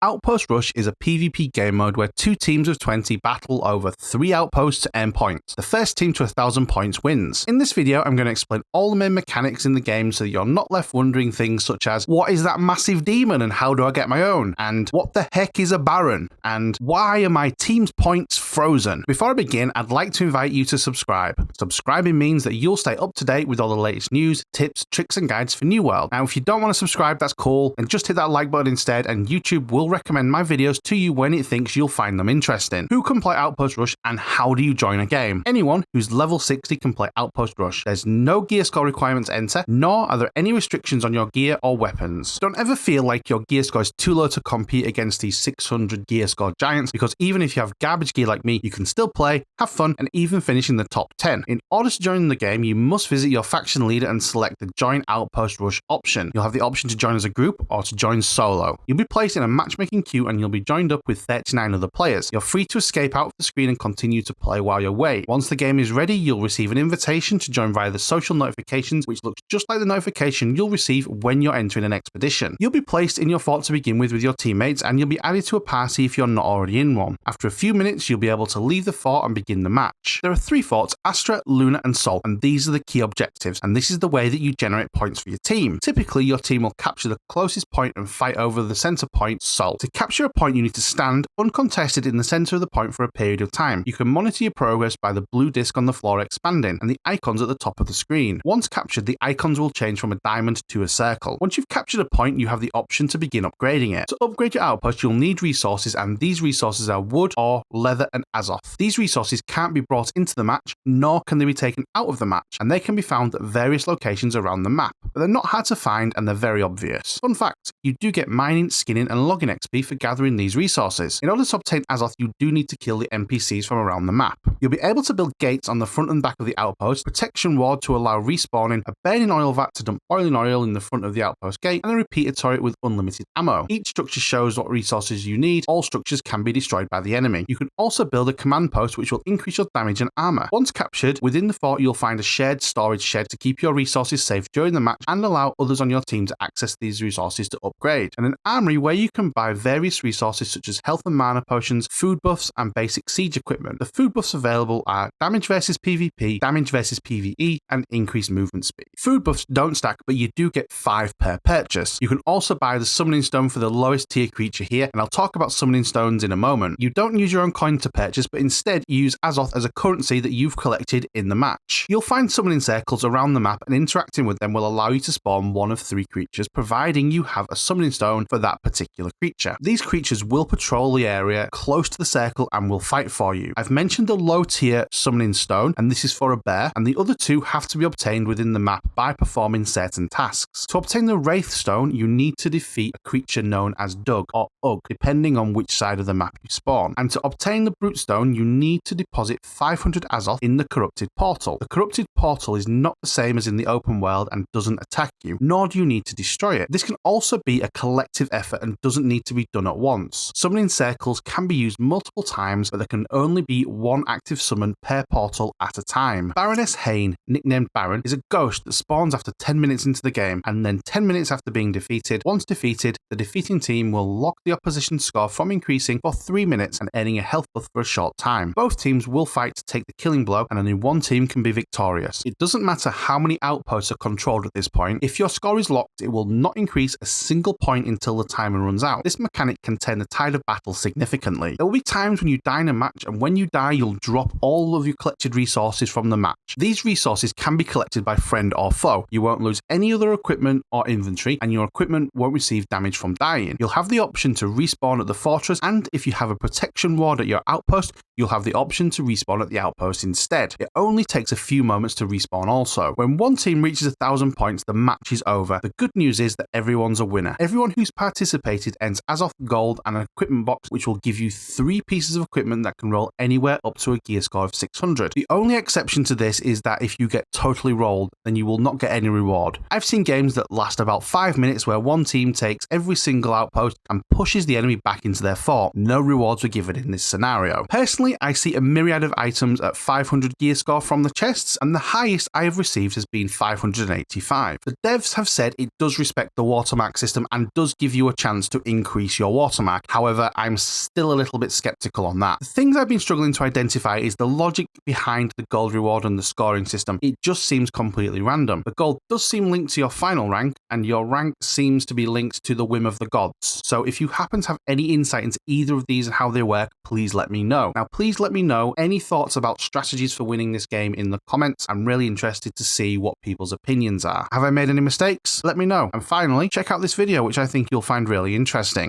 Outpost Rush is a PvP game mode where two teams of 20 battle over 3 outposts to earn points. The first team to 1,000 points wins. In this video, I'm going to explain all the main mechanics in the game so that you're not left wondering things such as, what is that massive demon and how do I get my own? And what the heck is a Baron? And why are my team's points frozen? Before I begin, I'd like to invite you to subscribe. Subscribing means that you'll stay up to date with all the latest news, tips, tricks and guides for New World. Now, if you don't want to subscribe, that's cool, and just hit that like button instead, and YouTube will recommend my videos to you when it thinks you'll find them interesting. Who can play Outpost Rush and how do you join a game? Anyone who's level 60 can play Outpost Rush. There's no gear score requirements to enter, nor are there any restrictions on your gear or weapons. Don't ever feel like your gear score is too low to compete against these 600 gear score giants, because even if you have garbage gear like me, you can still play, have fun, and even finish in the top 10. In order to join the game, you must visit your faction leader and select the Join Outpost Rush option. You'll have the option to join as a group or to join solo. You'll be placed in a matchmaking queue and you'll be joined up with 39 other players. You're free to escape out of the screen and continue to play while you wait. Once the game is ready, you'll receive an invitation to join via the social notifications, which looks just like the notification you'll receive when you're entering an expedition. You'll be placed in your fort to begin with your teammates, and you'll be added to a party if you're not already in one. After a few minutes, you'll be able to leave the fort and begin the match. There are 3 forts, Astra, Luna and Sol, and these are the key objectives, and this is the way that you generate points for your team. Typically, your team will capture the closest point and fight over the center point, Sol. To capture a point, you need to stand uncontested in the center of the point for a period of time. You can monitor your progress by the blue disc on the floor expanding and the icons at the top of the screen. Once captured, the icons will change from a diamond to a circle. Once you've captured a point, you have the option to begin upgrading it. To upgrade your outpost, you'll need resources, and these resources are wood, ore, leather and azoth. These resources can't be brought into the match, nor can they be taken out of the match, and they can be found at various locations around the map, but they're not hard to find and they're very obvious. Fun fact, you do get mining, skinning and logging XP for gathering these resources. In order to obtain azoth, you do need to kill the NPCs from around the map. You'll be able to build gates on the front and back of the outpost, protection ward to allow respawning, a burning oil vat to dump boiling oil in the front of the outpost gate, and a repeater turret with unlimited ammo. Each structure shows what resources you need. All structures can be destroyed by the enemy. You can also build a command post which will increase your damage and armor. Once captured, within the fort you'll find a shared storage shed to keep your resources safe during the match and allow others on your team to access these resources to upgrade, and an armory where you can buy various resources such as health and mana potions, food buffs and basic siege equipment. The food buffs available are damage versus PvP, damage versus PvE and increased movement speed. Food buffs don't stack, but you do get 5 per purchase. You can also buy the summoning stone for the lowest tier creature here, and I'll talk about summoning stones in a moment. You don't use your own coin to purchase, but instead use azoth as a currency that you've collected in the match. You'll find summoning circles around the map, and interacting with them will allow you to spawn one of 3 creatures, providing you have a summoning stone for that particular creature. These creatures will patrol the area close to the circle and will fight for you. I've mentioned the low tier summoning stone, and this is for a bear, and the other 2 have to be obtained within the map by performing certain tasks. To obtain the wraith stone, you need to defeat a creature known as Dug or Ugg, depending on which side of the map you spawn. And to obtain the brute stone, you need to deposit 500 azoth in the corrupted portal. The corrupted portal is not the same as in the open world and doesn't attack you, nor do you need to destroy it. This can also be a collective effort and doesn't need to be done at once. Summoning circles can be used multiple times, but there can only be 1 active summon per portal at a time. Baroness Hane, nicknamed Baron, is a ghost that spawns after 10 minutes into the game and then 10 minutes after being defeated. Once defeated, the defeating team will lock the opposition score from increasing for 3 minutes and earning a health buff for a short time. Both teams will fight to take the killing blow, and only one team can be victorious. It doesn't matter how many outposts are controlled at this point. If your score is locked, it will not increase a single point until the timer runs out. This mechanic can turn the tide of battle significantly. There will be times when you die in a match, and when you die, you'll drop all of your collected resources from the match. These resources can be collected by friend or foe. You won't lose any other equipment or inventory, and your equipment won't receive damage from dying. You'll have the option to respawn at the fortress, and if you have a protection ward at your outpost, you'll have the option to respawn at the outpost instead. It only takes a few moments to respawn also. When one team reaches 1,000 points, the match is over. The good news is that everyone's a winner. Everyone who's participated earns azoth, gold and an equipment box which will give you 3 pieces of equipment that can roll anywhere up to a gear score of 600. The only exception to this is that if you get totally rolled, then you will not get any reward. I've seen games that last about 5 minutes where one team takes every single outpost and pushes the enemy back into their fort. No rewards were given in this scenario. Personally, I see a myriad of items at 500 gear score from the chests, and the highest I have received has been 585. The devs have said it does respect the watermark system and does give you a chance to increase increase your watermark. However, I'm still a little bit skeptical on that. The things I've been struggling to identify is the logic behind the gold reward and the scoring system. It just seems completely random. The gold does seem linked to your final rank, and your rank seems to be linked to the whim of the gods. So if you happen to have any insight into either of these and how they work, please let me know. Now, please let me know any thoughts about strategies for winning this game in the comments. I'm really interested to see what people's opinions are. Have I made any mistakes? Let me know. And finally, check out this video, which I think you'll find really interesting.